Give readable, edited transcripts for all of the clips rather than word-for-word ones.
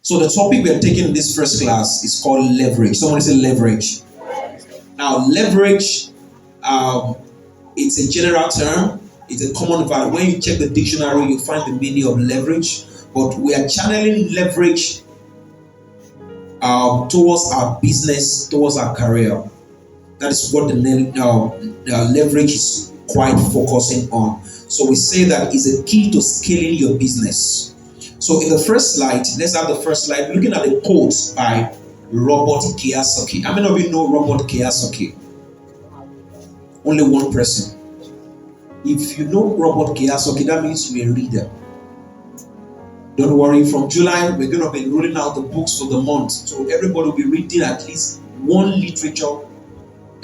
So the topic we are taking in this first class is called leverage. Someone say leverage. Now, leverage, it's a general term. It's a common value. When you check the dictionary, you find the meaning of leverage. But we are channeling leverage towards our business, towards our career. That is what the leverage is quite focusing on. So we say that is a key to scaling your business. So in the first slide, let's have the first slide. Looking at the quote by Robert Kiyosaki. How many of you know Robert Kiyosaki? Only one person. If you know Robert Kiyosaki, that means you're a reader. Don't worry, from July, we're going to be rolling out the books for the month. So everybody will be reading at least one literature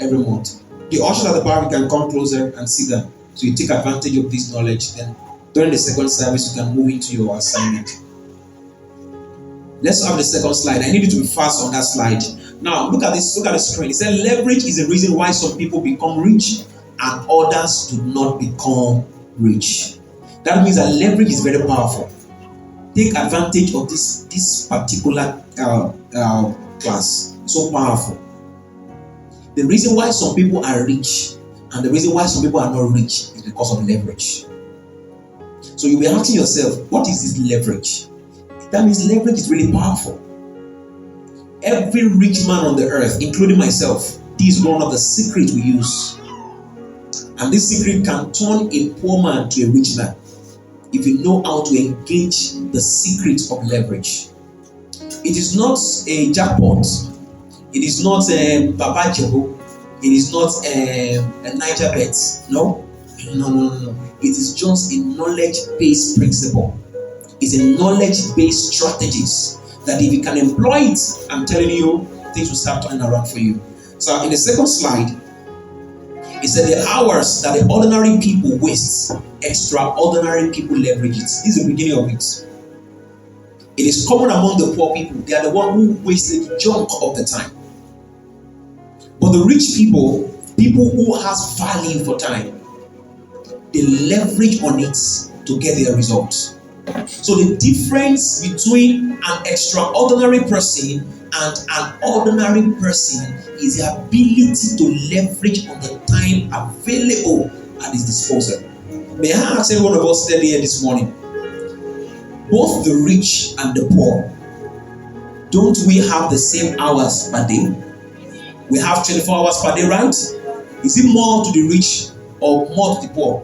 every month. The ushers at the bar, you can come closer and sit down. So you take advantage of this knowledge. Then during the second service, you can move into your assignment. Let's have the second slide. I need you to be fast on that slide. Now, look at this. Look at the screen. It said leverage is the reason why some people become rich and others do not become rich. That means that leverage is very powerful. Take advantage of this particular class. So powerful. The reason why some people are rich and the reason why some people are not rich is because of leverage. So you'll be asking yourself, what is this leverage? That means leverage is really powerful. Every rich man on the earth, including myself, this is one of the secrets we use. And this secret can turn a poor man to a rich man if you know how to engage the secret of leverage. It is not a jackpot. It is not a Baba Jebo. It is not a Niger bet. No. It is just a knowledge-based principle. It's a knowledge-based strategies that if you can employ it, I'm telling you, things will start turning around for you. So in the second slide, it said the hours that the ordinary people waste, extraordinary people leverage it. This is the beginning of it. It is common among the poor people. They are the one who wasted junk of the time. But the rich people who has value for time, they leverage on it to get their results. So the difference between an extraordinary person and an ordinary person is the ability to leverage on the time available at his disposal. May I ask every one of us here this morning, both the rich and the poor, don't we have the same hours per day? We have 24 hours per day, right? Is it more to the rich or more to the poor?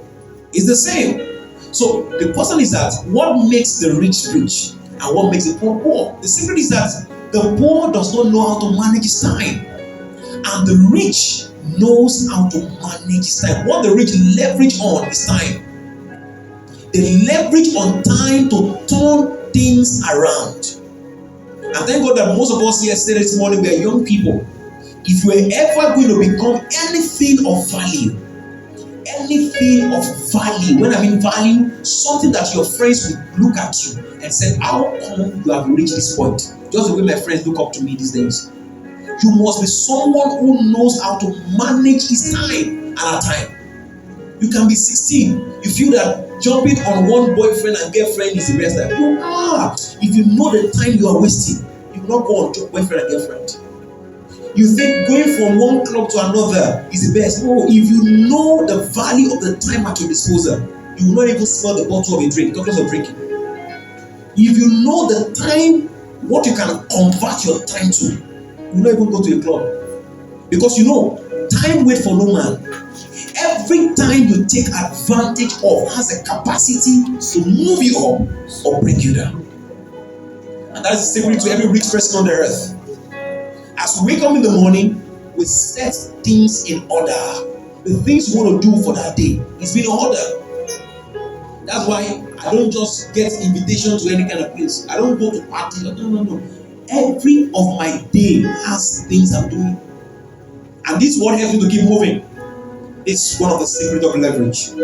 It's the same. So the question is that what makes the rich rich and what makes the poor poor? The secret is that the poor does not know how to manage his time, and the rich knows how to manage his time. What the rich leverage on is time. They leverage on time to turn things around. And thank God that most of us here said this morning we are young people. If you are ever going to become anything of value, when I mean value, something that your friends will look at you and say, how come you have reached this point? Just the way my friends look up to me these days. You must be someone who knows how to manage his time and our time. You can be 16. You feel that jumping on one boyfriend and girlfriend is the best time. You are. If you know the time you are wasting, you will not go on boyfriend and girlfriend. You think going from one club to another is the best. No, if you know the value of the time at your disposal, you will not even smell the bottle of a drink, talk less of drinking. If you know the time, what you can convert your time to, you will not even go to a club. Because you know, time waits for no man. Every time you take advantage of has a capacity to move you up or bring you down. And that is the secret to every rich person on the earth. As we wake up in the morning, we set things in order. The things we want to do for that day is in order. That's why I don't just get invitations to any kind of place. I don't go to parties. No. Every of my day has things I'm doing. And this is what helps me to keep moving. It's one of the secrets of leverage.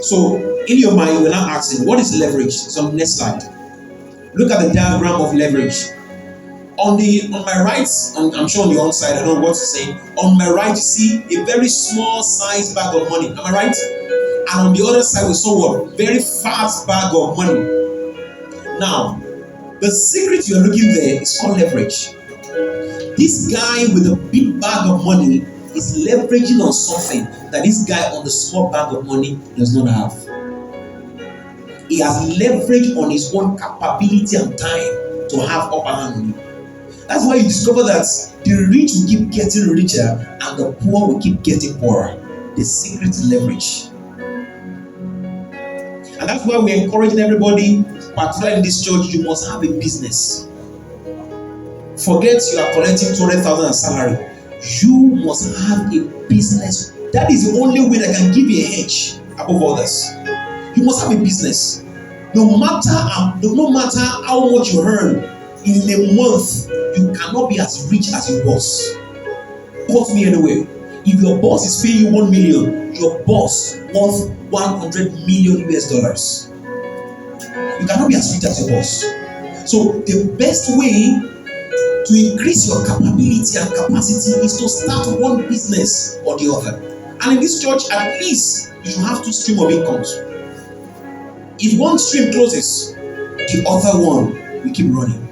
So, in your mind, we're now asking, what is leverage? So, next slide. Look at the diagram of leverage. On my right, I'm sure on the other side, I don't know what to say. On my right, you see a very small size bag of money. Am I right? And on the other side, we saw what? Very fast bag of money. Now, The secret you're looking there is called leverage. This guy with a big bag of money is leveraging on something that this guy on the small bag of money does not have. He has leverage on his own capability and time to have upper hand on you. That's why you discover that the rich will keep getting richer and the poor will keep getting poorer. The secret is leverage. And that's why we're encouraging everybody, particularly in this church, you must have a business. Forget you are collecting 200,000 as salary. You must have a business. That is the only way that can give you a edge above others. You must have a business. No matter how much you earn in a month, you cannot be as rich as your boss. Quote me anyway. If your boss is paying you 1 million, your boss worth 100 million US dollars. You cannot be as rich as your boss. So the best way to increase your capability and capacity is to start one business or the other. And in this church, at least you have 2 streams of incomes. If one stream closes, the other one will keep running.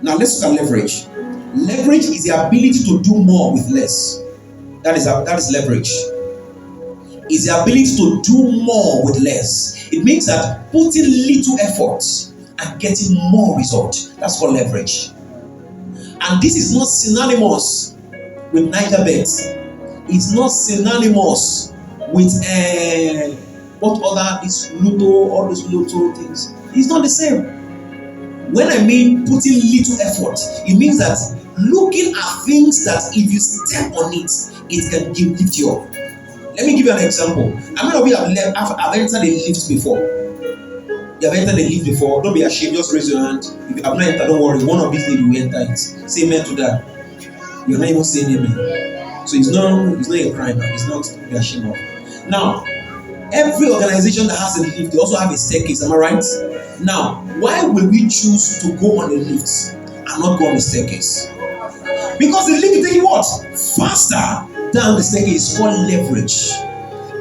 Now let's look at leverage. Leverage is the ability to do more with less. That is leverage. It's the ability to do more with less. It means that putting little effort and getting more result. That's called leverage. And this is not synonymous with Niger bets. It's not synonymous with what other is Luto, all those Luto things. It's not the same. When I mean putting little effort, it means that looking at things that if you step on it, it can lift you up. Let me give you an example. How many of you have entered a lift before? You have entered a lift before. Don't be ashamed. Just raise your hand. If you have not entered, don't worry. One of these days you will enter it. Say amen to that. You're not even saying amen. So it's not a crime. It's not to be ashamed of. Now, every organization that has a lift, they also have a staircase. Am I right? Now, why will we choose to go on the lift and not go on the staircase? Because the lift will take you what? Faster down the staircase. Is called leverage.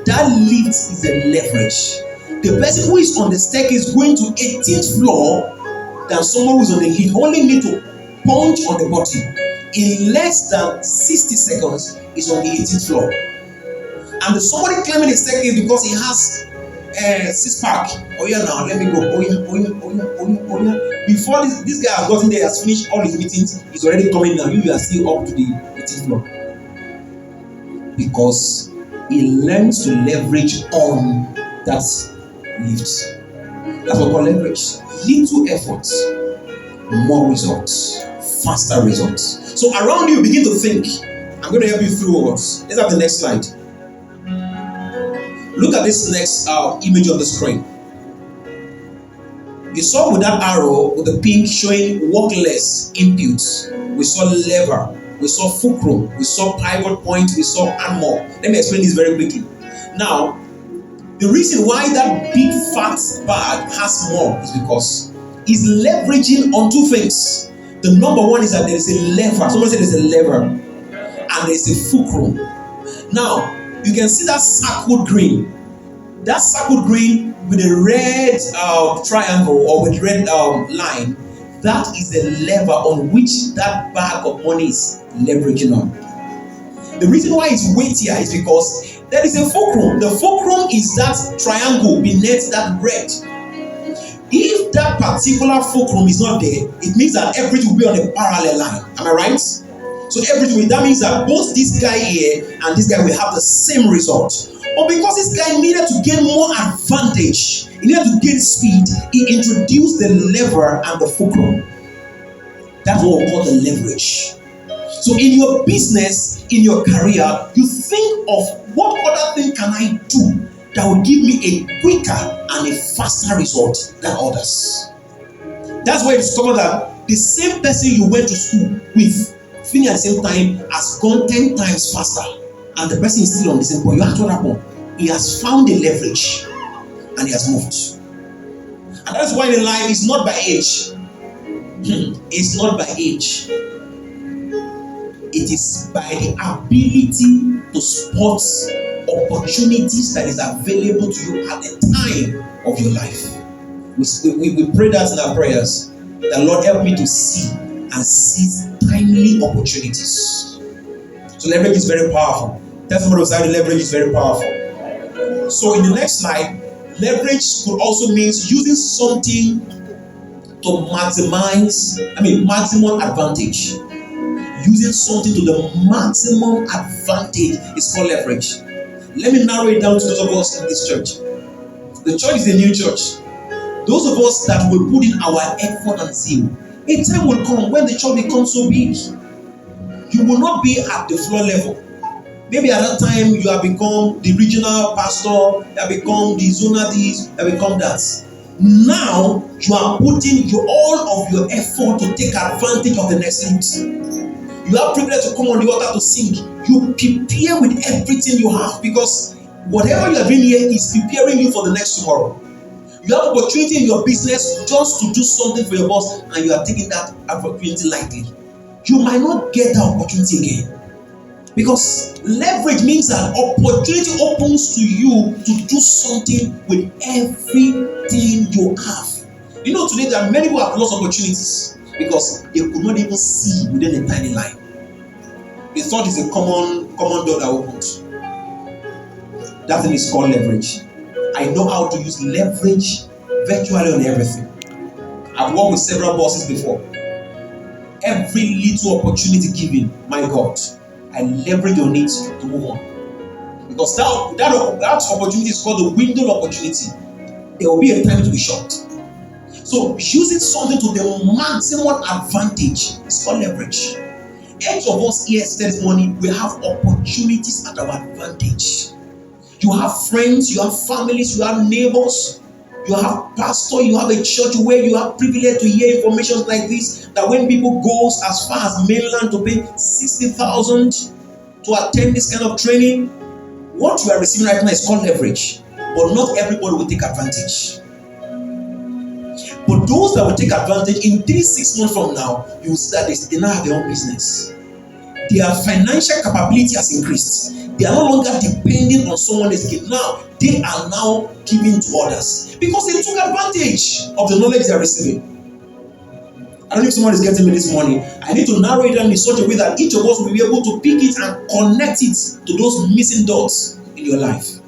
That lift is a leverage. The person who is on the staircase going to 18th floor than someone who is on the lift only need to punch on the button. In less than 60 seconds, is on the 18th floor. And somebody climbing the staircase because he has six-pack. Oh yeah, now let me go. Oh yeah. Before this guy has gotten there, has finished all his meetings, he's already coming down. You are still up to the 18th floor. Because he learns to leverage on that lift. That's what we call leverage. Little efforts, more results, faster results. So around you, begin to think. I'm going to help you through what? Let's have the next slide. Look at this next image on the screen. You saw with that arrow with the pink showing work less inputs. We saw lever. We saw fulcrum. We saw pivot point. We saw and more. Let me explain this very quickly. Now, the reason why that big fat bag has more is because it's leveraging on 2 things. The number one is that there is a lever. Someone said there's a lever. And there's a fulcrum. Now, you can see that circled green. That circled green with a red triangle or with red line, that is the lever on which that bag of money is leveraging on. The reason why it's weightier is because there is a fulcrum. The fulcrum is that triangle beneath that red. If that particular fulcrum is not there, it means that everything will be on a parallel line. Am I right? So everything, that means that both this guy here and this guy will have the same result. But because this guy needed to gain more advantage, he needed to gain speed, he introduced the lever and the fulcrum. That's what we call the leverage. So in your business, in your career, you think of what other thing can I do that will give me a quicker and a faster result than others. That's why you discover that the same person you went to school with, finish at the same time, has gone 10 times faster, and the person is still on the same point. You have to know he has found a leverage and he has moved. And that's why in life it's not by age. It's not by age. It is by the ability to spot opportunities that is available to you at the time of your life. We pray that in our prayers. The Lord help me to see and seize timely opportunities. So leverage is very powerful. Tell somebody beside you, leverage is very powerful. So in the next slide, leverage could also mean using something to maximum advantage. Using something to the maximum advantage is called leverage. Let me narrow it down to those of us in this church. The church is a new church. Those of us that will put in our effort and zeal, a time will come when the church becomes so big, you will not be at the floor level. Maybe at that time you have become the regional pastor, you have become the zonal this, you have become that. Now you are putting all of your effort to take advantage of the next youth. You have privilege to come on the altar to sing. You prepare with everything you have, because whatever you are doing here is preparing you for the next tomorrow. You have opportunity in your business just to do something for your boss, and you are taking that opportunity lightly. You might not get that opportunity again. Because leverage means that opportunity opens to you to do something with everything you have. You know, today there are many who have lost opportunities because they could not even see within a tiny line. They thought it's a common door that opens. That thing is called leverage. I know how to use leverage virtually on everything. I've worked with several bosses before. Every little opportunity given, my God, I leverage on it to move on. Because that opportunity is called the window opportunity. There will be a time to be short. So using something to the maximum advantage is called leverage. Each of us here this morning, we have opportunities at our advantage. You have friends, you have families, you have neighbors, you have pastor, you have a church where you have privilege to hear information like this, that when people go as far as mainland to pay 60,000 to attend this kind of training, what you are receiving right now is called leverage. But not everybody will take advantage. But those that will take advantage, in 3-6 months from now, you will see that they now have their own business. Their financial capability has increased. They are no longer depending on someone else. Now, they are now giving to others because they took advantage of the knowledge they are receiving. I don't know if someone is getting me this morning. I need to narrow it down in such a way that each of us will be able to pick it and connect it to those missing dots in your life.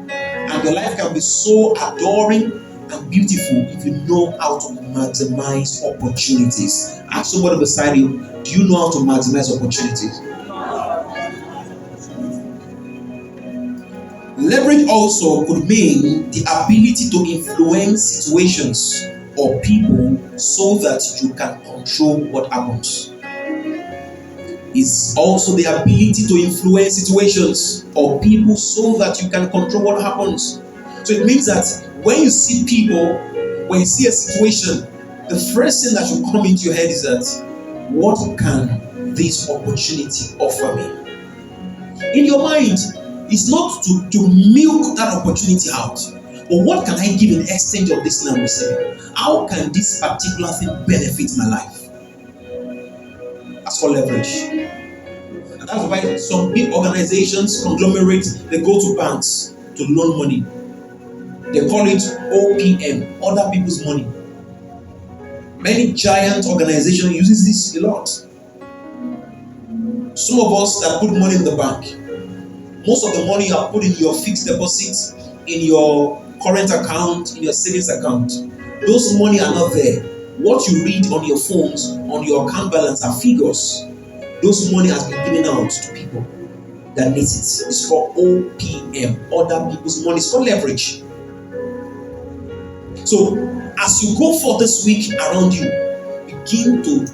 And your life can be so adoring and beautiful if you know how to maximize opportunities. Ask somebody beside you, do you know how to maximize opportunities? Leverage also could mean the ability to influence situations or people so that you can control what happens. It's also the ability to influence situations or people so that you can control what happens. So it means that when you see people, when you see a situation, the first thing that should come into your head is that, what can this opportunity offer me? In your mind, it's not to milk that opportunity out, but what can I give in exchange of this thing I'm receiving? How can this particular thing benefit my life? That's called leverage. And that's why some big organizations, conglomerates, they go to banks to loan money. They call it OPM, other people's money. Many giant organizations uses this a lot. Some of us that put money in the bank, most of the money you have put in your fixed deposits, in your current account, in your savings account, those money are not there. What you read on your phones, on your account balance are figures. Those money has been given out to people that need it. It's called OPM, other people's money. It's called leverage. So as you go for this week around you, begin to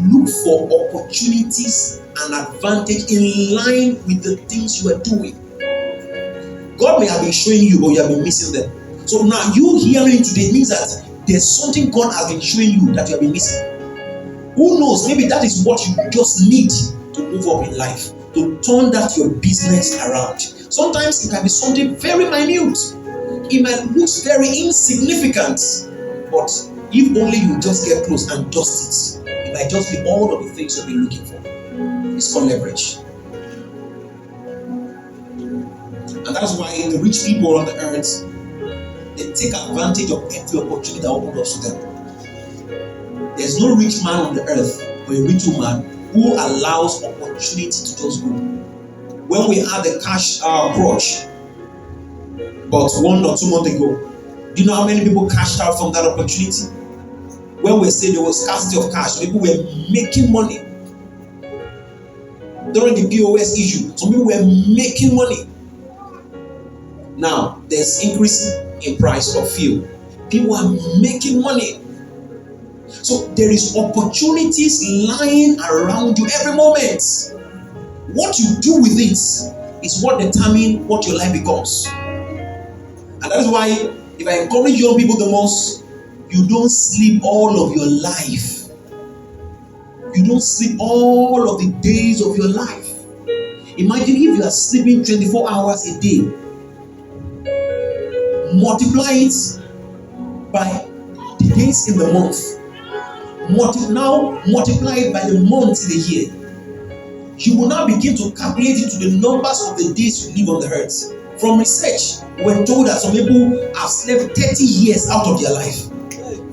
look for opportunities and advantage in line with the things you are doing. God may have been showing you, but you have been missing them. So now you hearing today means that there's something God has been showing you that you have been missing. Who knows? Maybe that is what you just need to move up in life, to turn that your business around. Sometimes it can be something very minute. It might look very insignificant, but if only you just get close and dust it, it might just be all of the things you've been looking for. It's called leverage. And that's why the rich people on the earth, they take advantage of every opportunity that opens up to them. There's no rich man on the earth or a rich woman who allows opportunity to just go. When we had the cash crunch, but 1 or 2 months ago, do you know how many people cashed out from that opportunity? When we say there was scarcity of cash, people were making money. During the POS issue, some people were making money. Now, there's increase in price of fuel. People are making money. So there is opportunities lying around you every moment. What you do with it is what determines what your life becomes. And that is why, if I encourage young people the most, you don't sleep all of your life. You don't sleep all of the days of your life. Imagine if you are sleeping 24 hours a day. Multiply it by the days in the month. Now multiply it by the months in the year. You will now begin to calculate it to the numbers of the days you live on the earth. From research, we're told that some people have slept 30 years out of their life.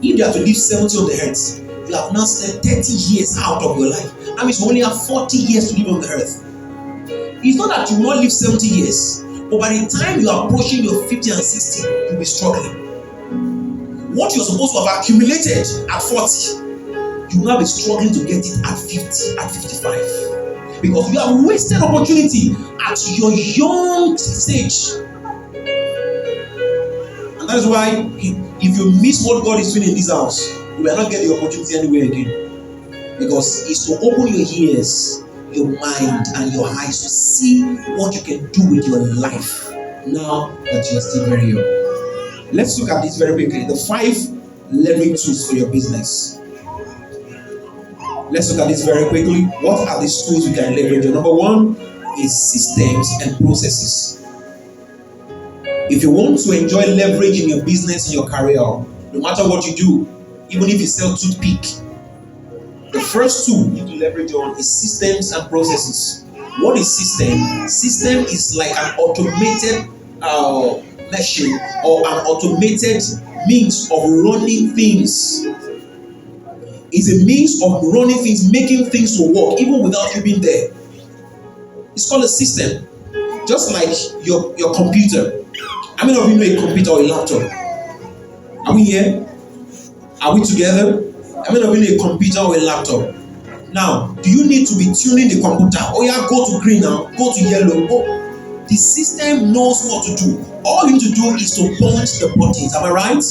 If they are to live 70 on the earth, you have now slept 30 years out of your life. That means you only have 40 years to live on the earth. It's not that you will not live 70 years, but by the time you are approaching your 50 and 60, you'll be struggling. What you're supposed to have accumulated at 40, you will now be struggling to get it at 50, at 55. Because you have wasted opportunity at your young stage. And that is why if you miss what God is doing in this house, you will not get the opportunity anywhere again. Because it's to open your ears, your mind, and your eyes to see what you can do with your life now that you are still very young. Let's look at this very quickly. The 5 leverage tools for your business. Let's look at this very quickly. What are these tools you can leverage? Number 1 is systems and processes. If you want to enjoy leverage in your business, in your career, no matter what you do, even if you sell toothpick, the first tool you need to leverage on is systems and processes. What is system? System is like an automated machine or an automated means of running things. It's a means of running things, making things to work, even without you being there. It's called a system. Just like your computer. How many of you know a computer or a laptop? Are we here? Are we together? How many of you know a computer or a laptop? Now, do you need to be tuning the computer? Oh yeah, go to green now, go to yellow. Oh, the system knows what to do. All you need to do is to punch the buttons. Am I right?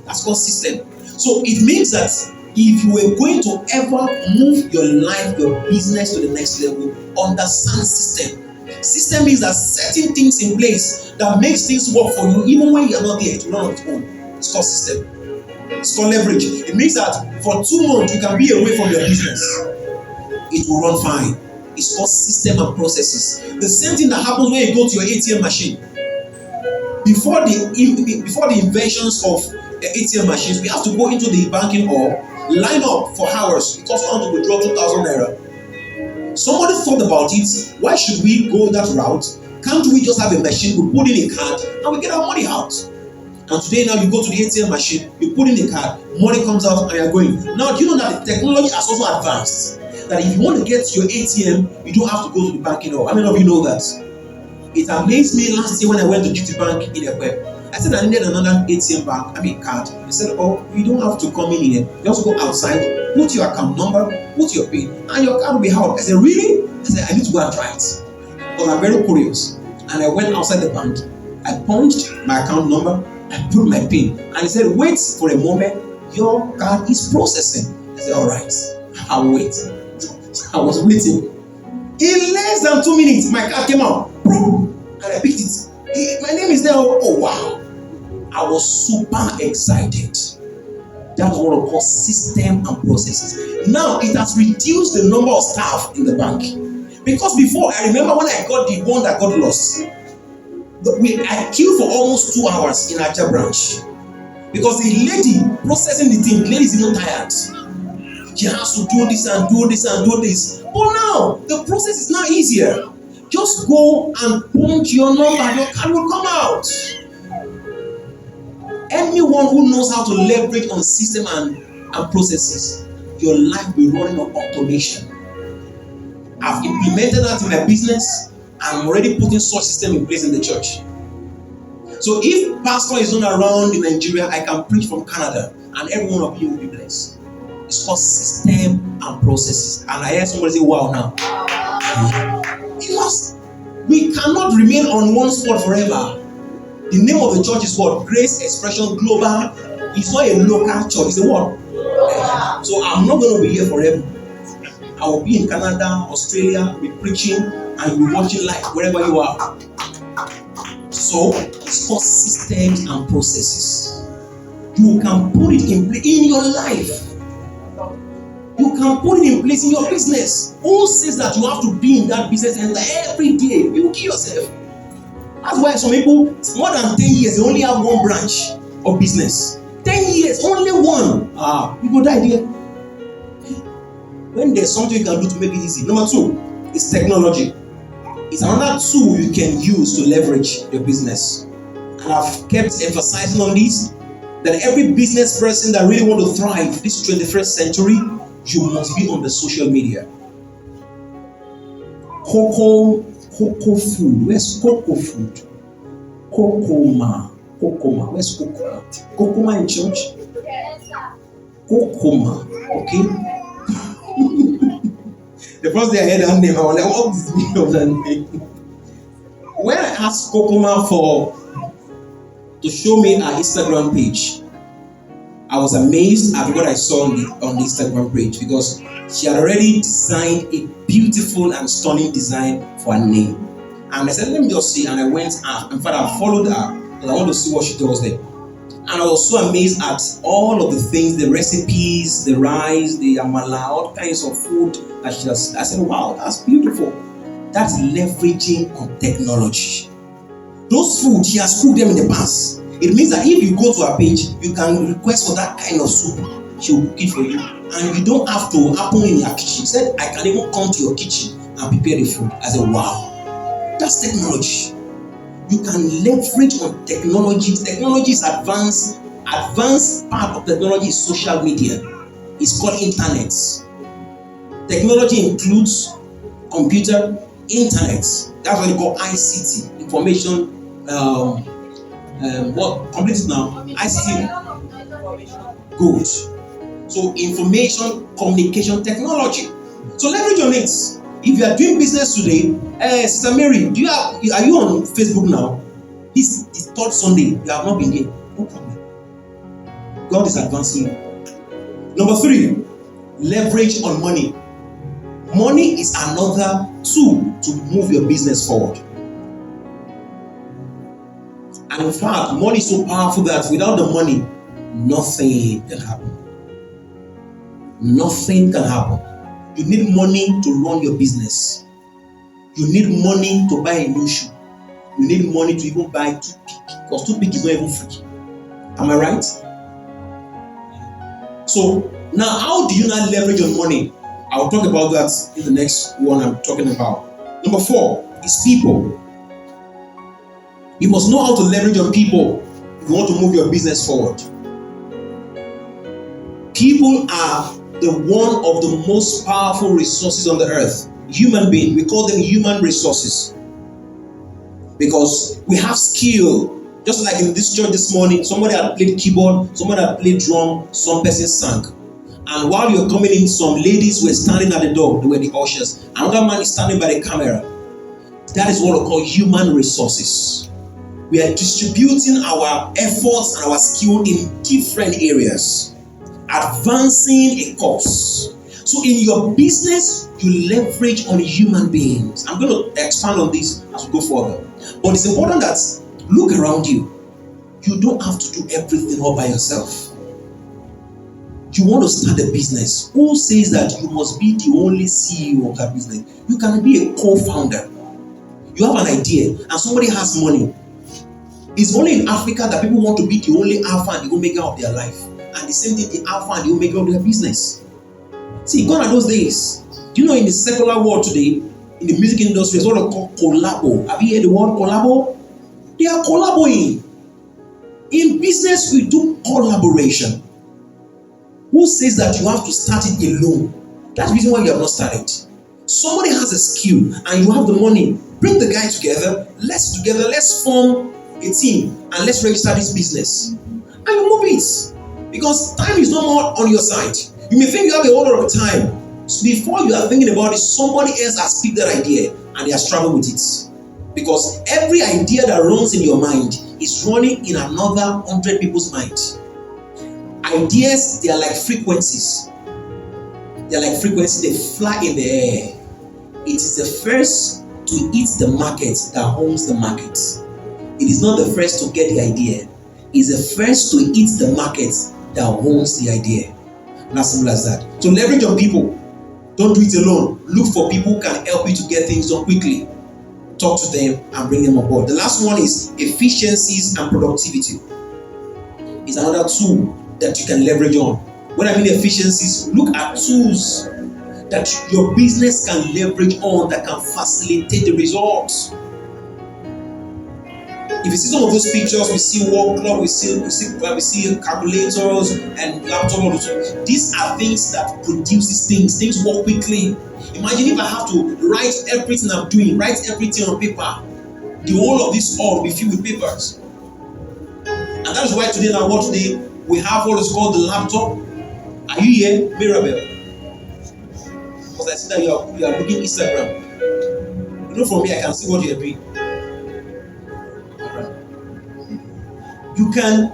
That's called system. So it means that if you are going to ever move your life, your business to the next level, understand system. System means that setting things in place that makes things work for you, even when you're not there, it will not on its own. It's called system. It's called leverage. It means that for 2 months you can be away from your business. It will run fine. It's called system and processes. The same thing that happens when you go to your ATM machine. Before the inventions of ATM machines, we have to go into the banking hall, line up for hours because we want to withdraw 2,000 naira. Somebody thought about it. Why should we go that route? Can't we just have a machine, we put in a card, and we get our money out? And today now you go to the ATM machine, you put in a card, money comes out, and you're going. Now, do you know that the technology has also advanced? That if you want to get to your ATM, you don't have to go to the banking hall. How many of you know that? It amazed me last year when I went to GT Bank in Ekwe. I said I needed another ATM card. They said, oh, you don't have to come in here. Just go outside, put your account number, put your PIN, and your card will be out. I said, really? I said, I need to go and try it. Because I'm very curious. And I went outside the bank. I punched my account number, I put my PIN. And he said, wait for a moment, your card is processing. I said, all right, I'll wait. I was waiting. In less than 2 minutes, my card came out. And I picked it. My name is there. Oh wow. I was super excited. That's what we call system and processes. Now it has reduced the number of staff in the bank. Because before, I remember when I got the one that got lost, I queued for almost 2 hours in Aja branch. Because the lady processing the thing, the lady is even tired. She has to do this and do this and do this. But now, the process is now easier. Just go and punch your number, your card will come out. Anyone who knows how to leverage on system and processes your life will be running on automation. I've implemented that in my business. I'm already putting such system in place in the church. So if pastor is not around in Nigeria, I can preach from Canada and every one of you will be blessed. It's called system and processes. And I hear somebody say, wow now. Because we cannot remain on one spot forever. The name of the church is what? Grace Expression Global. It's not a local church, it's a what? So I'm not going to be here forever. I will be in Canada, Australia, be preaching, and you'll be watching live wherever you are. So it's called systems and processes. You can put it in place in your life. You can put it in place in your business. Who says that you have to be in that business and every day? You kill yourself. That's why some people, more than 10 years, they only have one branch of business. 10 years, only one. People die there. When there's something you can do to make it easy. Number 2 is technology. It's another tool you can use to leverage your business. And I've kept emphasizing on this, that every business person that really want to thrive this 21st century, you must be on the social media. Cocoa food. Where's cocoa food? Kokoma. Where's Kokoma? Kokoma in church? Kokoma. Okay. The first day I heard that name, I was like, what is the meaning of that name? When I asked Kokoma to show me her Instagram page, I was amazed at what I saw on the Instagram page, because she had already designed a beautiful and stunning design for her name. And I said, let me just see. And I went, in fact, I followed her because I want to see what she does there. And I was so amazed at all of the things, the recipes, the rice, the amala, all kinds of food that she does. I said, wow, that's beautiful. That's leveraging on technology. Those food, she has cooked them in the past. It means that if you go to her page, you can request for that kind of soup. She will cook it for you. And you don't have to happen in your kitchen. She said, I can even come to your kitchen and prepare the food. I said, wow, that's technology. You can leverage on technology. Technology is advanced. Advanced part of technology is social media. It's called internet. Technology includes computer, internet. That's what they call ICT, information. What? Complete it now. ICT. Good. So information, communication, technology. So leverage on it. If you are doing business today, Sister Mary, are you on Facebook now? This is 3rd Sunday. You have not been there. No problem. God is advancing you. Number 3, leverage on money. Money is another tool to move your business forward. And in fact, money is so powerful that without the money, nothing can happen. Nothing can happen. You need money to run your business. You need money to buy a new shoe. You need money to even buy toothpick, because toothpick is not even free. Am I right? So now, how do you not leverage your money? I'll talk about that in the next one I'm talking about. Number 4 is people. You must know how to leverage on people if you want to move your business forward. People are one of the most powerful resources on the earth. Human being, we call them human resources, because we have skill. Just like in this church this morning, somebody had played keyboard, somebody had played drum, some person sang. And while you're coming in, some ladies were standing at the door. They were the ushers. Another man is standing by the camera. That is what we call human resources. We are distributing our efforts and our skill in different areas, advancing a cause. So in your business, you leverage on human beings. I'm going to expand on this as we go further. But it's important that look around you. You don't have to do everything all by yourself. You want to start a business. Who says that you must be the only CEO of that business? You can be a co-founder. You have an idea and somebody has money. It's only in Africa that people want to be the only alpha and the omega of their life. And the same thing, the alpha and the omega of their business. See, gone are those days. Do you know in the secular world today, in the music industry, it's what they call collabo. Have you heard the word collabo? They are collaborating. In business, we do collaboration. Who says that you have to start it alone? That's the reason why you have not started. Somebody has a skill and you have the money. Bring the guy together. Let's form a team and let's register this business. And you move it. Because time is no more on your side. You may think you have a whole lot of time. So before you are thinking about it, somebody else has picked that idea and they are struggling with it. Because every idea that runs in your mind is running in another 100 people's mind. Ideas, they are like frequencies. They are like frequencies, they fly in the air. It is the first to eat the market that owns the market. It is not the first to get the idea. It is the first to eat the market that owns the idea. And as simple as that. So leverage on people. Don't do it alone. Look for people who can help you to get things done quickly. Talk to them and bring them on board. The last one is efficiencies and productivity. It's another tool that you can leverage on. When I mean efficiencies, look at tools that your business can leverage on that can facilitate the results. If you see some of those pictures, we see work clock, we see calculators and laptops. These are things that produce these things. Things work quickly. Imagine if I have to write everything I'm doing, write everything on paper. The whole of this hall will be filled with papers. And that's why today we have what is called the laptop. Are you here, Mirabel? Because I see that you are looking Instagram. You know, from me, I can see what you are doing. You can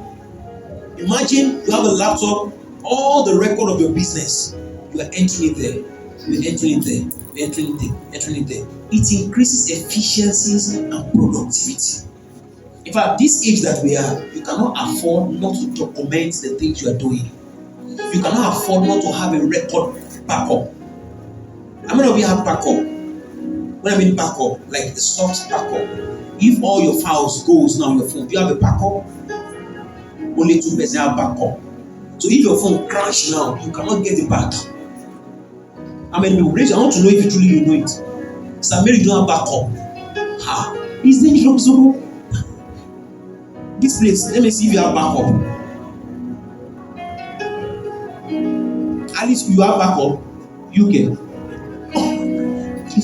imagine you have a laptop, all the record of your business, you are entering it there. You're entering it there. You're entering it there. Entering it there. It increases efficiencies and productivity. In fact, this age that we are, you cannot afford not to document the things you are doing. You cannot afford not to have a record backup. How many of you have backup? When I mean backup, like the soft backup. If all your files goes now on your phone, do you have a backup? Only 2% have backup. So if your phone crashes now, you cannot get it back. I mean, I want to know if you truly know it. Samir, you don't have backup. Ha! Is dangerous. This place, let me see if you have backup. At least you have backup. You can.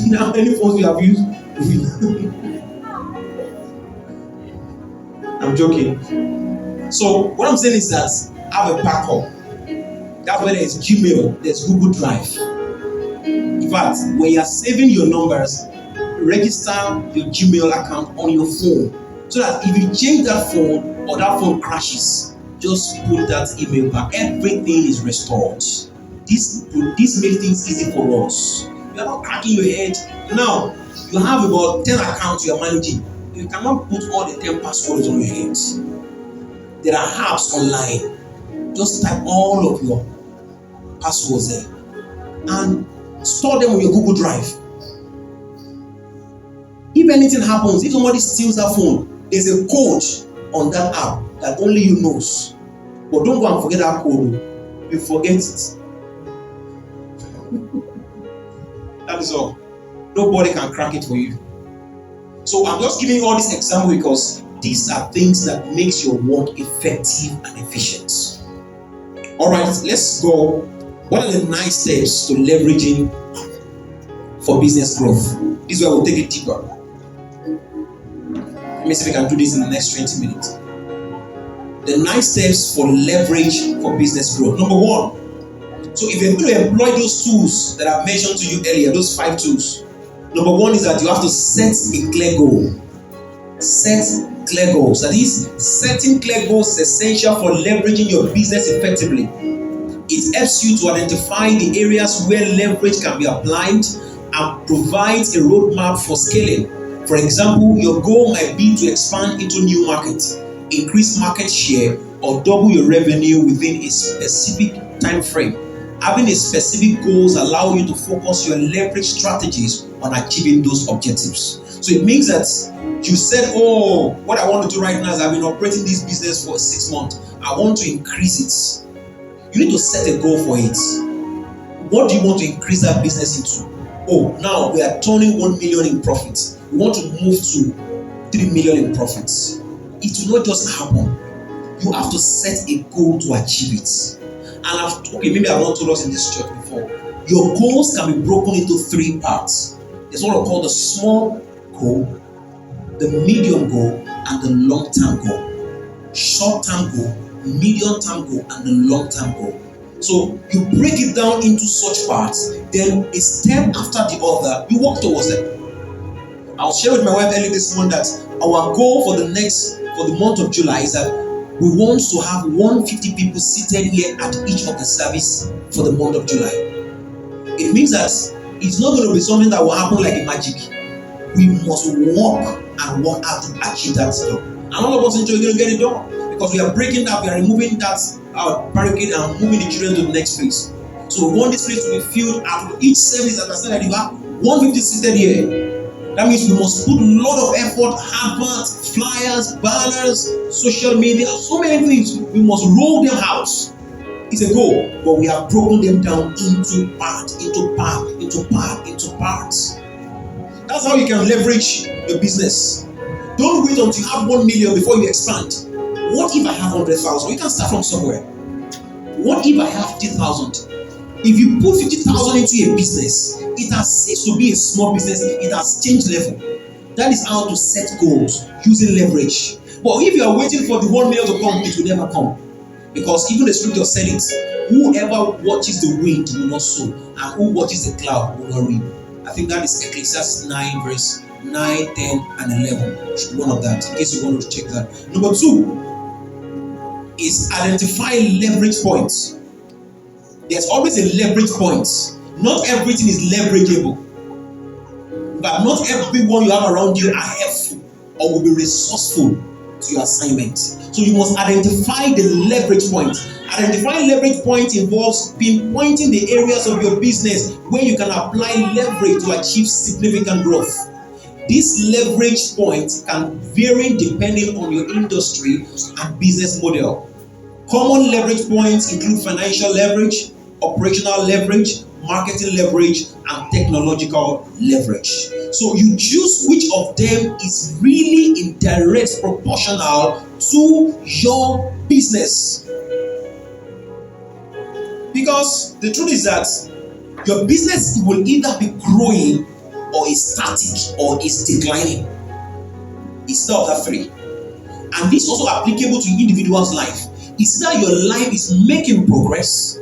Now, any phones you have used? I'm joking. So, what I'm saying is that have a backup. That's why there's Gmail, there's Google Drive. In fact, when you're saving your numbers, register your Gmail account on your phone. So that if you change that phone or that phone crashes, just put that email back. Everything is restored. This makes things easy for us. You are not cracking your head. Now, you have about 10 accounts you are managing. You cannot put all the 10 passwords on your head. There are apps online. Just type all of your passwords there and store them on your Google Drive. If anything happens, if somebody steals that phone, there's a code on that app that only you knows. But don't go and forget that code. You forget it. That is all. Nobody can crack it for you. So I'm just giving you all this example because these are things that makes your work effective and efficient. All right, let's go. What are the 9 steps to leveraging for business growth? This is where we'll take it deeper. Let me see if we can do this in the next 20 minutes. The 9 steps for leverage for business growth. Number 1. So if you're going to employ those tools that I mentioned to you earlier, those 5 tools. Number 1 is that you have to set a clear goal. Set clear goals. That is, setting clear goals is essential for leveraging your business effectively. It helps you to identify the areas where leverage can be applied and provides a roadmap for scaling. For example, your goal might be to expand into new markets, increase market share, or double your revenue within a specific time frame. Having a specific goals allow you to focus your leverage strategies on achieving those objectives. So it means that you said, oh, what I want to do right now is I've been operating this business for 6 months. I want to increase it. You need to set a goal for it. What do you want to increase that business into? Oh, now we are turning 1 million in profits. We want to move to 3 million in profits. It will not just happen. You have to set a goal to achieve it. okay, maybe I've not told us in this church before. Your goals can be broken into 3 parts. There's what I call the small goal, the medium goal, and the long-term goal. Short-term goal, medium-term goal, and the long-term goal. So you break it down into such parts, then a step after the other, you walk towards them. I was sharing with my wife earlier this morning that our goal for the month of July is that we want to have 150 people seated here at each of the service for the month of July. It means that it's not going to be something that will happen like a magic. We must work and work hard to achieve that stuff. And all of us enjoy going to get it done because we are breaking that, we are removing that barricade and moving the children to the next place. So we want this place to be filled after each service. As I said, you have 150 seated here. That means we must put a lot of effort, adverts, flyers, banners, social media, so many things. We must roll them out. It's a goal, but we have broken them down into parts. That's how you can leverage your business. Don't wait until you have 1 million before you expand. What if I have 100,000? You can start from somewhere. What if I have 50,000? If you put 50,000 into a business, it has ceased to be a small business. It has changed level. That is how to set goals using leverage. But if you are waiting for the 1 million to come, it will never come. Because even the scripture said it, whoever watches the wind will not sow, and who watches the cloud will not reap. I think that is Ecclesiastes 9, verse 9, 10, and 11. Should be one of that, in case you want to check that. Number 2 is identify leverage points. There's always a leverage point. Not everything is leverageable. But not everyone you have around you are helpful or will be resourceful to your assignment. So you must identify the leverage point. Identifying leverage point involves pinpointing the areas of your business where you can apply leverage to achieve significant growth. This leverage point can vary depending on your industry and business model. Common leverage points include financial leverage, operational leverage, marketing leverage, and technological leverage. So you choose which of them is really in direct proportional to your business. Because the truth is that your business will either be growing or is static or is declining. It's not of that 3. And this is also applicable to individual's life. It's either your life is making progress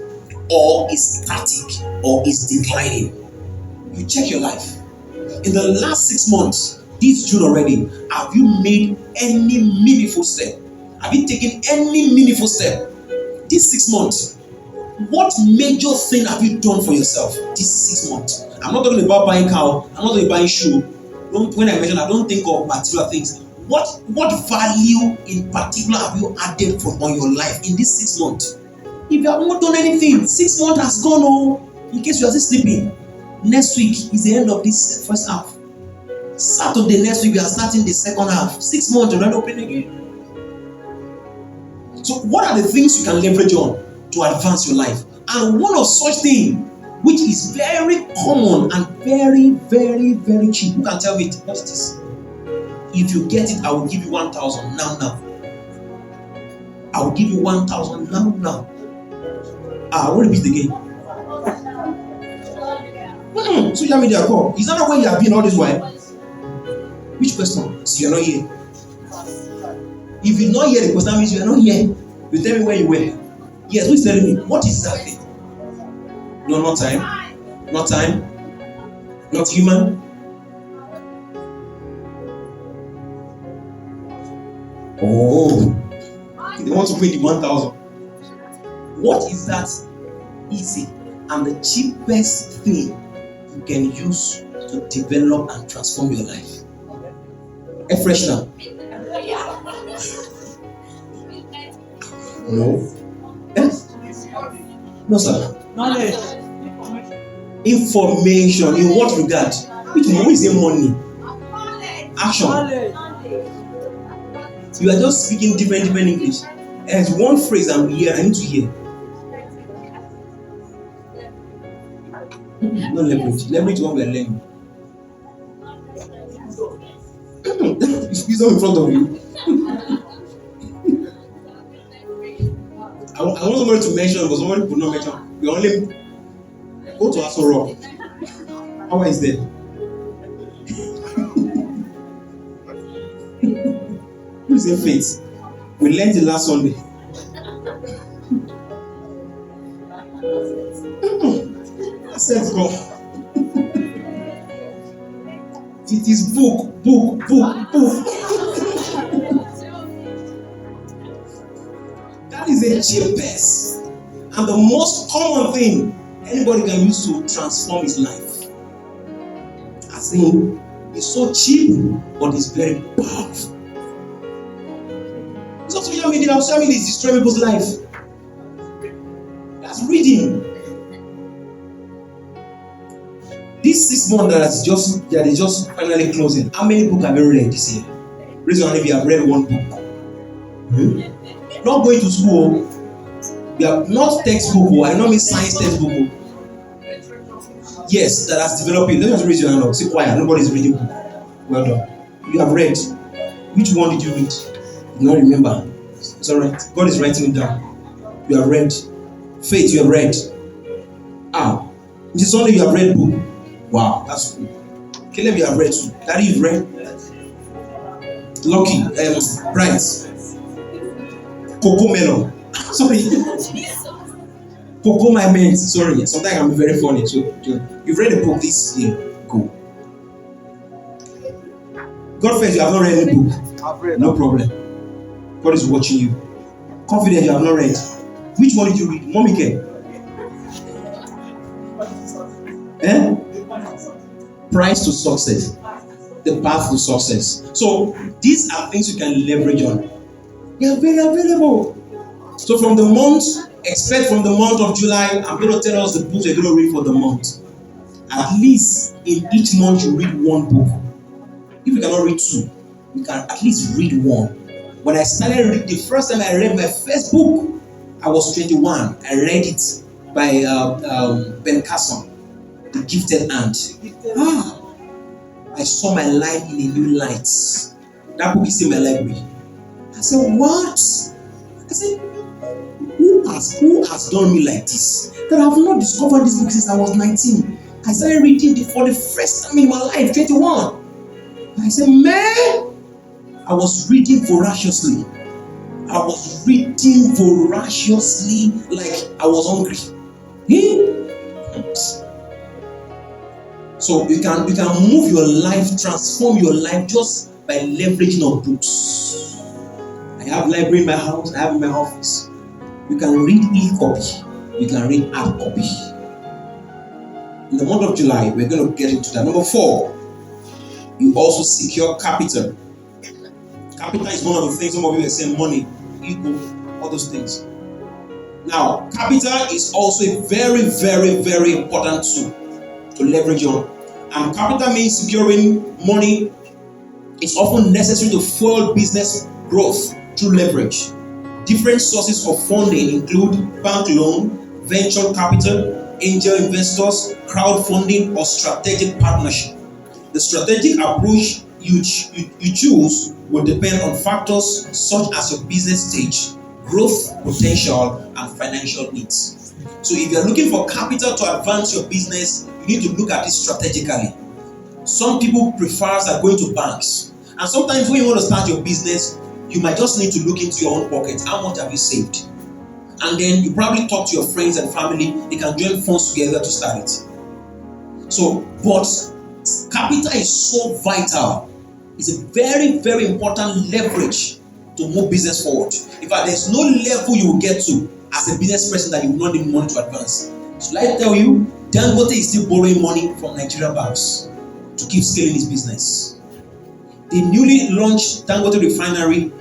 or is static or is declining. You check your life. In the last 6 months, this June already, have you made any meaningful step? Have you taken any meaningful step? This 6 months, what major thing have you done for yourself this 6 months? I'm not talking about buying car. I'm not talking about buying shoe. When I mention, I don't think of material things. What value in particular have you added on your life in this 6 months? If you have not done anything, 6 months has gone. Oh, in case you are still sleeping, next week is the end of this first half. Saturday next week we are starting the second half. 6 months you're not open again. So what are the things you can leverage on to advance your life? And one of such things, which is very common and very, very, very cheap. You can tell me what it is. If you get it, I will give you 1,000 now. I will give you 1,000 now. I will repeat again. Social media call. Is that not where you have been all this while? Which question? So you're not here. If you're not here, the question means you're not here. You tell me where you were. Yes, who's telling me? What is that thing? No, not time. Not time. Not human. Oh, they want to pay the 1,000. What is that easy and the cheapest thing you can use to develop and transform your life? A freshener? No. Yes? No, sir. Knowledge. Information. In what regard? Which one is the money? Action. Knowledge. You are just speaking different English. There's one phrase I need to hear. No leverage. Leverage what we are learning. It's not in front of you. I want somebody to mention, but somebody could not mention. We only go to Aso Rock. How is there? Who is in faith? We learned it last Sunday. I said, God. It is book. That is the cheapest and the most common thing anybody can use to transform his life. I think it's so cheap, but it's very powerful. It's not social media. Social media is destroying people's life. That's reading. This 6 months that is just finally closing. How many books have you read this year? Raise your hand if you have read one book. Not going to school. You have not textbook. I don't mean science textbook. Yes, that has developed it. Let us raise your hand up. Say quiet. Nobody's reading book. Well done. You have read. Which one did you read? You don't remember. It's alright. God is writing it down. You have read. Faith, you have read. This Sunday you have read book. Wow, that's cool. Caleb, you have read too. Daddy, you've read. Lucky, Bright. Coco Melon. Sorry. Coco my men. Sorry. Sometimes I'm very funny. So you've read a book this year. Cool. God first, you have not read any book. I've read. No problem. God is watching you. Confident you have not read. Which one did you read? Mommy K. Price to success. The path to success. So these are things you can leverage on. They are very available. So from the month, expect from the month of July, I'm going to tell us the books you're going to read for the month. At least in each month you read one book. If you cannot read 2, you can at least read 1. When I started reading, the first time I read my first book, I was 21. I read it by Ben Carson, The Gifted Hand. I saw my life in a new light. That book is in my library. I said, what? I said, who has done me like this? That I have not discovered this book since I was 19. I started reading it for the first time in my life, 21. I said, man, I was reading voraciously. I was reading voraciously like I was hungry. So you can move your life, transform your life just by leveraging on books. I have library in my house, I have in my office. You can read e-copy, you can read hard copy. In the month of July, we're going to get into that. Number 4, you also secure capital. Capital is one of the things some of you are saying, money, ego, all those things. Now, capital is also a very, very, very important tool to leverage on. And capital means securing money. It's often necessary to fuel business growth through leverage. Different sources of funding include bank loan, venture capital, angel investors, crowdfunding, or strategic partnership. The strategic approach you choose will depend on factors such as your business stage, growth potential, and financial needs. So if you're looking for capital to advance your business, you need to look at it strategically. Some people prefer going to banks. And sometimes when you want to start your business, you might just need to look into your own pocket. How much have you saved? And then you probably talk to your friends and family. They can join funds together to start it. So, but capital is so vital. It's a very, very important leverage to move business forward. In fact, there's no level you will get to as a business person that you will not need money to advance. So I tell you, Dangote is still borrowing money from Nigerian banks to keep scaling his business. The newly launched Dangote refinery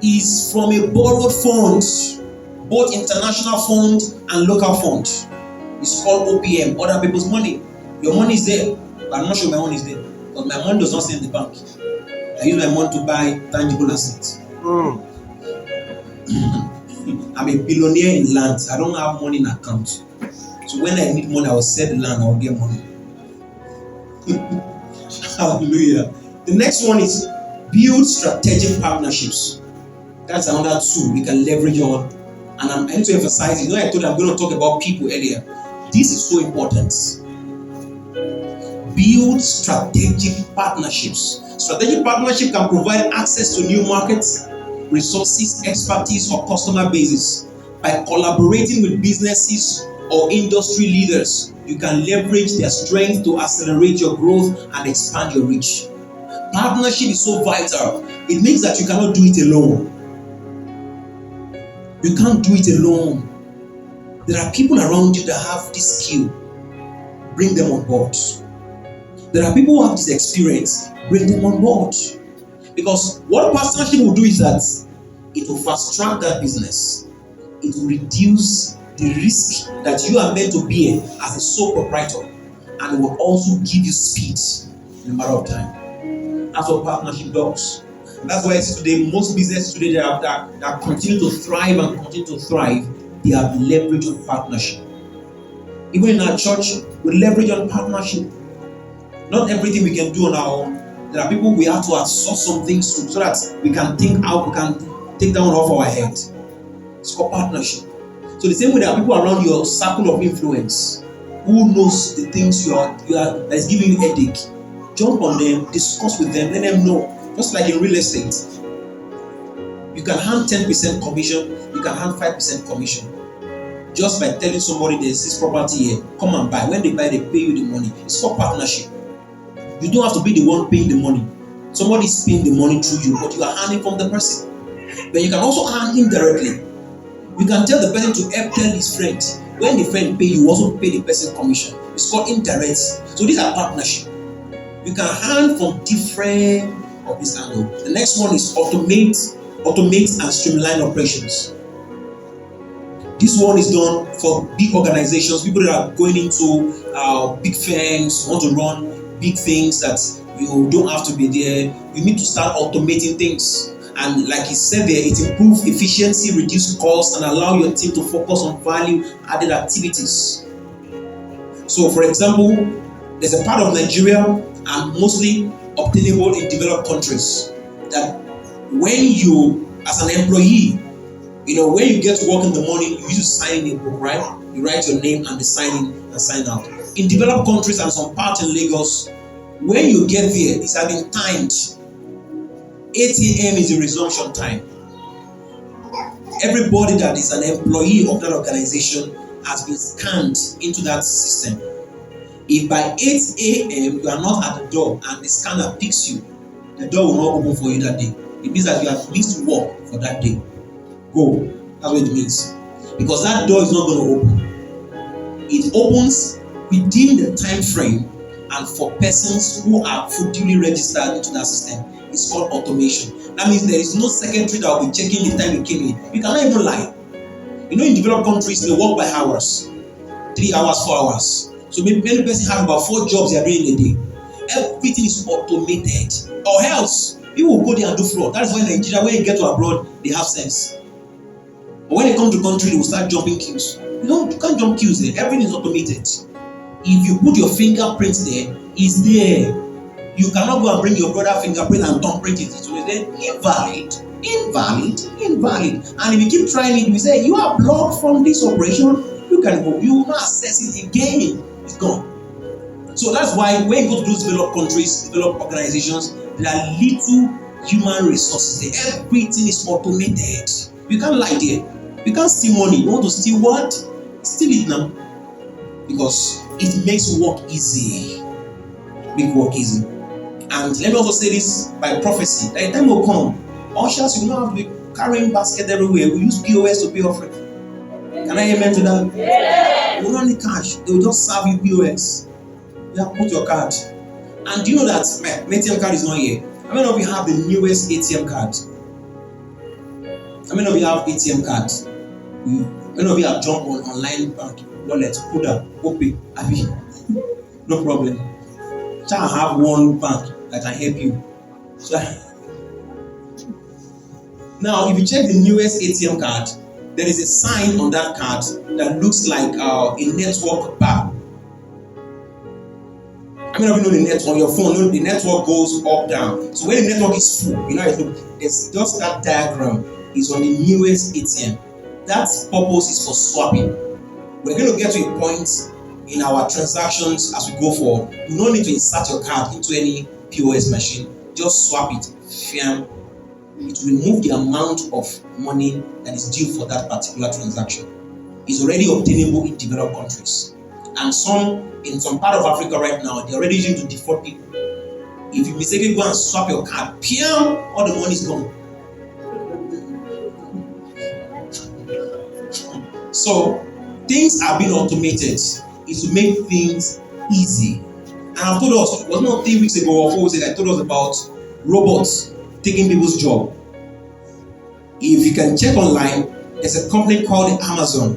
is from a borrowed fund, both international fund and local fund. It's called OPM, other people's money. Your money is there, but I'm not sure my money is there. Because my money does not stay in the bank. I use my money to buy tangible assets. I'm a billionaire in land. I don't have money in account. So when I need money, I will sell the land, I will get money. Hallelujah. The next one is build strategic partnerships. That's another tool we can leverage on And I need to emphasize, I told you I'm going to talk about people earlier. This is so important. Build strategic partnerships. Strategic partnership can provide access to new markets, resources, expertise, or customer bases. By collaborating with businesses or industry leaders, you can leverage their strength to accelerate your growth and expand your reach. Partnership is so vital. It means that you cannot do it alone. You can't do it alone. There are people around you that have this skill. Bring them on board. There are people who have this experience. Bring them on board. Because what partnership will do is that it will fast track that business. It will reduce the risk that you are meant to bear as a sole proprietor, and it will also give you speed in a matter of time. That's what partnership does. And that's why today most businesses today that continue to thrive and continue to thrive, they have leverage on partnership. Even in our church, we leverage on partnership. Not everything we can do on our own. There are people we have to outsource some things to so that we can think out, we can take that one off our head. It's called partnership. So the same way there are people around your circle of influence who knows the things that is giving you headache. Jump on them, discuss with them, let them know. Just like in real estate, you can hand 10% commission, you can hand 5% commission. Just by telling somebody there's this property here, come and buy. When they buy, they pay you the money. It's called partnership. You don't have to be the one paying the money. Somebody is paying the money through you, but you are handing from the person. But you can also hand indirectly. You can tell the person to help tell his friend. When the friend pay, you also pay the person commission. It's called indirect. So these are partnership. You can hand from different of this angle. The next one is automate and streamline operations. This one is done for big organizations, people that are going into big firms, want to run big things that you don't have to be there. You need to start automating things. And like he said there, it improves efficiency, reduce costs, and allow your team to focus on value-added activities. So, for example, there's a part of Nigeria, and mostly obtainable in developed countries, that when you, as an employee, when you get to work in the morning, you used to sign in a book, right? You write your name and the sign in and sign out. In developed countries and some parts in Lagos, when you get there, it's having timed. 8 a.m. is the resumption time. Everybody that is an employee of that organization has been scanned into that system. If by 8 a.m. you are not at the door and the scanner picks you, the door will not open for you that day. It means that you have missed work for that day. Go. That's what it means. Because that door is not going to open. It opens within the time frame and for persons who are duly registered into that system. It's called automation. That means there is no secretary that will be checking the time you came in. You cannot even lie. In developed countries, they work by hours. 3 hours, 4 hours. So many persons have about 4 jobs they are doing in a day. Everything is automated. Or else, people will go there and do fraud. That is why in Nigeria, when you get to abroad, they have sense. But when they come to the country, they will start jumping queues. You can't jump queues there. Everything is automated. If you put your fingerprint there, it's there. You cannot go and bring your brother fingerprint and thumbprint it. It will say invalid. And if you keep trying it, we say you are blocked from this operation. You can go. You will not access it again. It's gone. So that's why when you go to those developed countries, developed organizations, there are little human resources there. Everything is automated. You can't lie there. You can't steal money. You want to steal what? Steal it now. Because it makes work easy. Make work easy. And let me also say this by prophecy. That time will come. Ushers, you will not have to be carrying basket everywhere. We use POS to pay offering. Can I amen to that? Yeah. You will not need cash. They will just serve you POS. You have to put your card. And do you know that my ATM card is not here? How many of you have the newest ATM card? How many of you have ATM cards? How many of you have jumped on online bank wallet, put up, OPay, Abi? No problem. Shall I have one bank that can help you? Now, if you check the newest ATM card, there is a sign on that card that looks like a network bar. How many of you know the network on your phone? The network goes up, down. So when the network is full, there's just that diagram is on the newest ATM. that purpose is for swapping. We're going to get to a point in our transactions as we go forward. You don't need to insert your card into any POS machine. Just swap it. Fiam. It will remove the amount of money that is due for that particular transaction. It's already obtainable in developed countries. And in some part of Africa right now, they're already using to default people. If you mistakenly go and swap your card, piam, all the money is gone. So things are being automated. Is to make things easy. And I've told us, it was not 3 weeks ago or 4 weeks ago, I told us about robots taking people's job. If you can check online, there's a company called Amazon,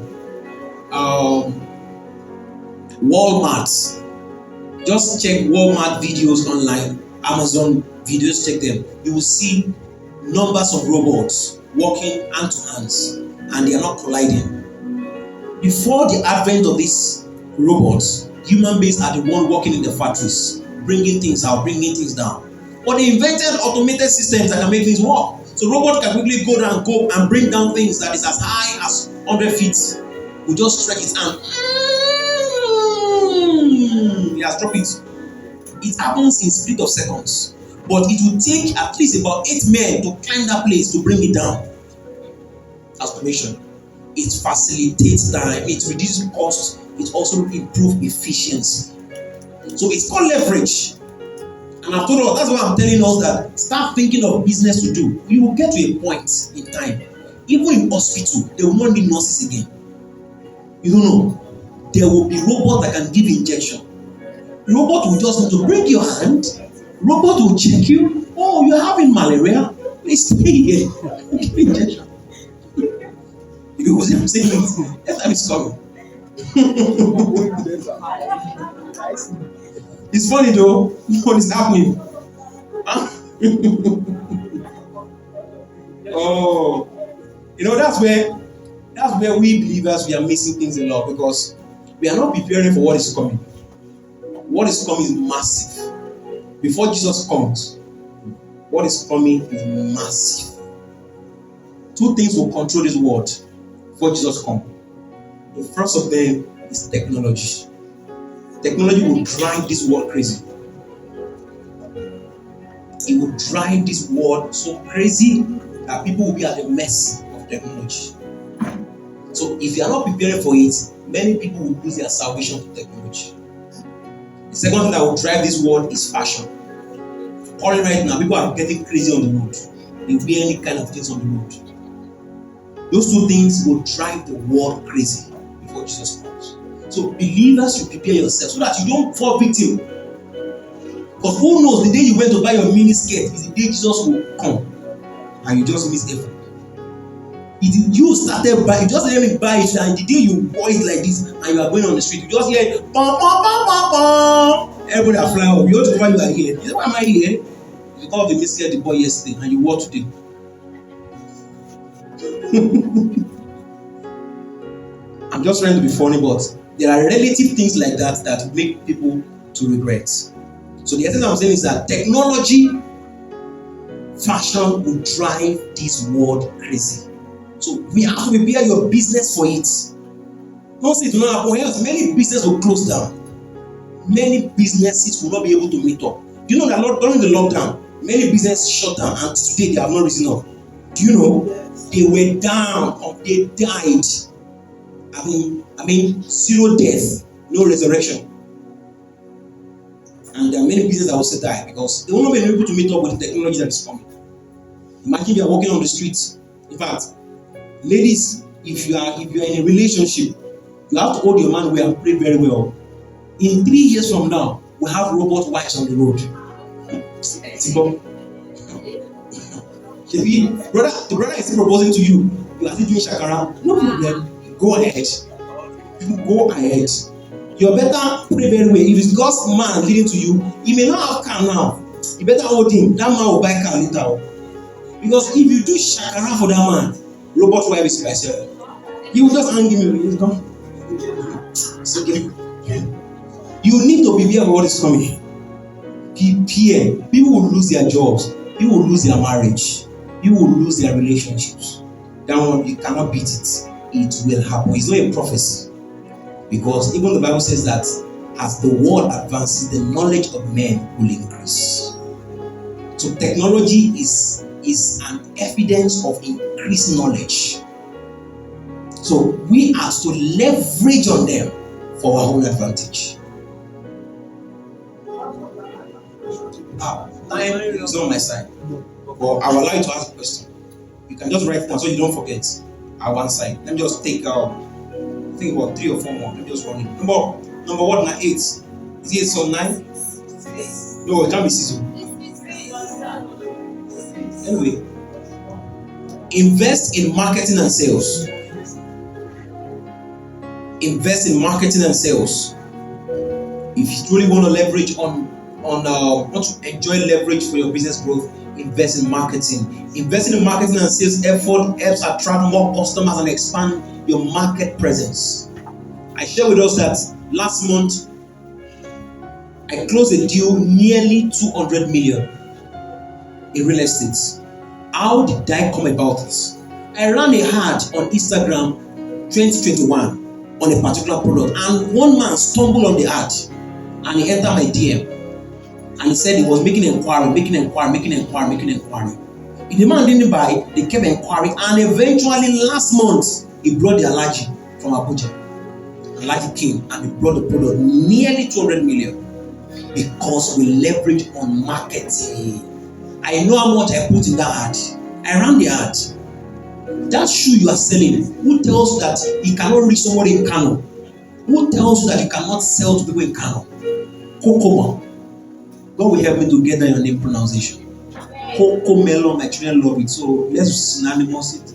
Walmart. Just check Walmart videos online, Amazon videos, check them. You will see numbers of robots working hand to hands, and they are not colliding. Before the advent of these robots, human beings are the one working in the factories, bringing things out, bringing things down. But they invented automated systems that can make things work. So robots can quickly go and bring down things that is as high as 100 feet. We just stretch it and he has dropped it. It happens in split of seconds. But it will take at least about 8 men to climb that place to bring it down. Automation. It facilitates time, it reduces cost, it also improves efficiency. So it's called leverage. And I've told us, that's why I'm telling us that start thinking of business to do. You will get to a point in time, even in hospital, there will not be nurses again. You don't know. There will be robots that can give injection. Robot will just need to break your hand. Robot will check you. Oh, you're having malaria. Please stay here. Give injection. You know what I'm saying? That time is coming. It's funny though. What is happening? Huh? Oh, you know that's where we believers we are missing things a lot because we are not preparing for what is coming. What is coming is massive. Before Jesus comes, what is coming is massive. 2 things will control this world before Jesus comes. The first of them is technology. Technology will drive this world crazy. It will drive this world so crazy that people will be at the mercy of technology. So if you are not preparing for it, many people will lose their salvation to technology. The second thing that will drive this world is fashion. Currently right now, people are getting crazy on the road. They wear any kind of things on the road. Those 2 things will drive the world crazy before Jesus comes. So believers should prepare yourself so that you don't fall victim. Because who knows, the day you went to buy your mini skirt is the day Jesus will come and you just miss everything. You started buying, you just let me buy it, and the day you buy it like this and you are going on the street, you just hear bum, bum, bum, bum, bum. Everybody are flying up. You don't know why you are here. You know why am I here? Because they missed the boy yesterday and you walk today. I'm just trying to be funny, but there are relative things like that that make people to regret. So the essence I'm saying is that technology, fashion will drive this world crazy. So we have to prepare your business for it. Don't say it will not happen. Else many businesses will close down. Many businesses will not be able to meet up. Do you know that during the lockdown, many businesses shut down and today they have not risen up? Do you know? They were down or they died. I mean, 0 death, no resurrection. And there are many businesses that also die because they will not be able to meet up with the technology that is coming. Imagine you are walking on the streets. In fact, ladies, if you are in a relationship, you have to hold your man well and pray very well. In 3 years from now, we have robot wives on the road. The brother is still proposing to you. You are still doing shakara. No problem. Go ahead. Go ahead. You better pray very well. If it's God's man leading to you, he may not have car now. You better hold him. That man will buy car later. Because if you do shakara for that man, robot wife is myself. He will just hang him. He's gone. It's okay. You need to prepare for what is coming. Prepare. People will lose their jobs. People will lose their marriage. People will lose their relationships. That one, you cannot beat it. it will happen. It's not a prophecy. Because even the Bible says that as the world advances, the knowledge of men will increase. So technology is an evidence of increased knowledge. So we are to leverage on them for our own advantage. Time is on my side. But I would like to ask a question. You can just write it down so you don't forget. Our side. Let me just take think about 3 or 4 more. Let me just run it. Number what now? 8. Is it 8 or 9? No, it can't be 6. Anyway, invest in marketing and sales. Invest in marketing and sales. If you truly want to leverage want to enjoy leverage for your business growth, invest in marketing. Investing in marketing and sales effort helps attract more customers and expand your market presence. I shared with us that last month I closed a deal nearly 200 million in real estate. How did I come about this? I ran a ad on Instagram 2021 on a particular product, and one man stumbled on the ad and he entered my DM and he said he was making inquiry. If the man didn't buy, they kept inquiring, and eventually last month he brought the Alaji from Abuja. Alaji came and he brought the product nearly 200 million because we leverage on marketing. I know how much I put in that ad. I ran the ad. That shoe you are selling, who tells you that you cannot reach somebody in Kano? Who tells you that you cannot sell to people in Kano? Kokoma. God will help me to get your name pronunciation. Kokomelo, my children love it, so let's synonymous it.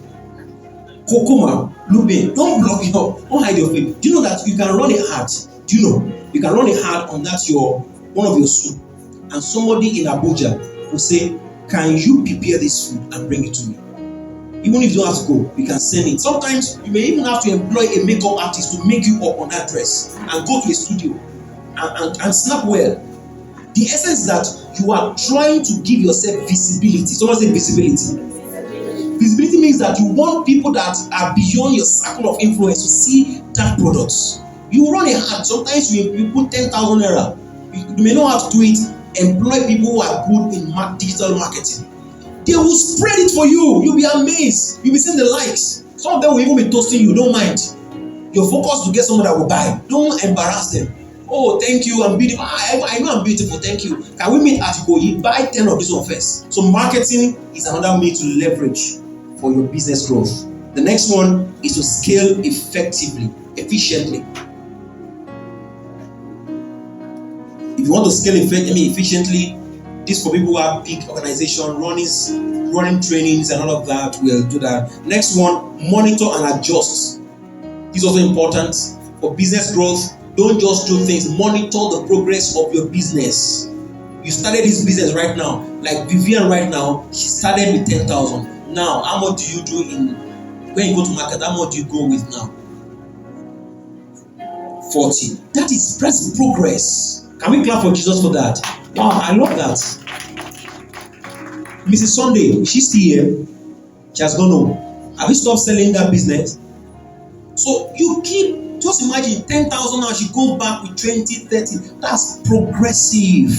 Kokoma, Lube, don't block it up, don't hide your face. Do you know that you can run a ad? Do you know you can run a ad on that one of your soup, and somebody in Abuja will say, "Can you prepare this food and bring it to me?" Even if you don't have to go, you can send it. Sometimes you may even have to employ a makeup artist to make you up on that dress and go to a studio and snap well. The essence is that you are trying to give yourself visibility. Someone say visibility. Visibility means that you want people that are beyond your circle of influence to see that product. You run a ad. Sometimes you put 10,000 naira. You may not have to do it. Employ people who are good in digital marketing. They will spread it for you. You'll be amazed. You'll be seeing the likes. Some of them will even be toasting you. Don't mind. Your focus to get someone that will buy. Don't embarrass them. Oh, thank you. I'm beautiful. I know I'm beautiful. Thank you. Can we meet at Ikoyi? Buy 10 of this one first. So marketing is another way to leverage for your business growth. The next one is to scale effectively, efficiently. If you want to scale efficiently, this for people who have big organization, running trainings and all of that, we'll do that. Next one, monitor and adjust. This is also important for business growth. Don't just do things, monitor the progress of your business. You started this business right now, like Vivian right now, she started with 10,000. Now, how much do you do when you go to market, how much do you go with now? 40. That's progress. Can we clap for Jesus for that? Wow, I love that. Mrs. Sunday, she's still here. She has gone home. Have you stopped selling that business? So you keep, just imagine 10,000 now, she goes back with 20, 30. That's progressive.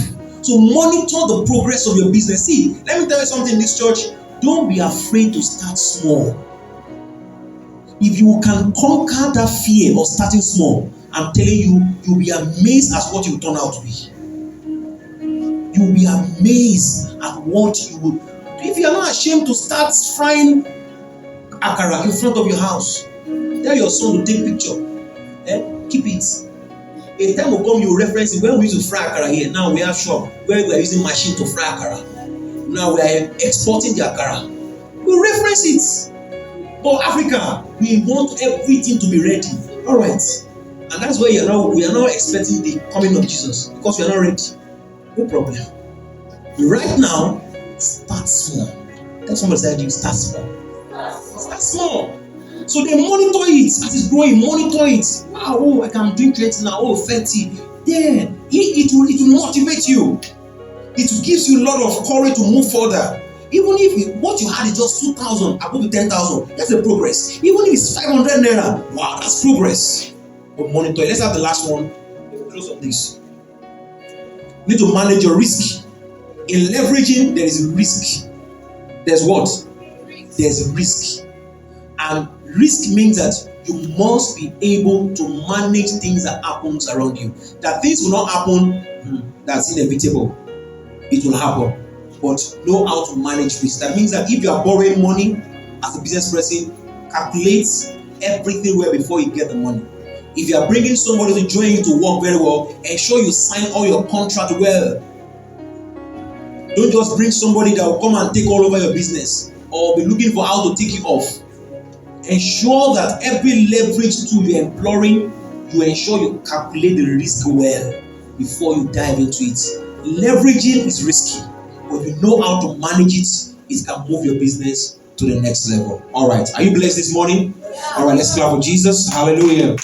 So monitor the progress of your business. See, let me tell you something in this church. Don't be afraid to start small. If you can conquer that fear of starting small, I'm telling you, you'll be amazed at what you turn out to be. You'll be amazed at what you will. If you are not ashamed to start frying akara in front of your house, tell your son to take picture. Keep it. A time will come, you reference it. When we used to fry akara here, now we have shop where we are using machine to fry akara. Now we are exporting the akara. We reference it. But Africa, we want everything to be ready. All right. And that's why we are not expecting the coming of Jesus, because we are not ready. No problem. Right now, start small. That's somebody said you start small. Start small. So they monitor it as it's growing, monitor it. Wow, oh, I can drink 20 now, oh, 30. Then it will motivate you. It gives you a lot of courage to move further. Even if what you had is just 2,000 above the 10,000, that's a progress. Even if it's 500 naira, wow, that's progress. But monitor it. Let's have the last one. We'll close on this. You need to manage your risk. In leveraging, there is risk. There's what? There's risk. And risk means that you must be able to manage things that happens around you. That things will not happen, that's inevitable. It will happen. But know how to manage risk. That means that if you are borrowing money as a business person, calculate everything well before you get the money. If you are bringing somebody to join you to work very well, ensure you sign all your contract well. Don't just bring somebody that will come and take all over your business or be looking for how to take you off. Ensure that every leverage tool you're employing, you ensure you calculate the risk well before you dive into it. Leveraging is risky, but if you know how to manage it, it can move your business to the next level. All right. Are you blessed this morning? All right. Let's clap for Jesus. Hallelujah.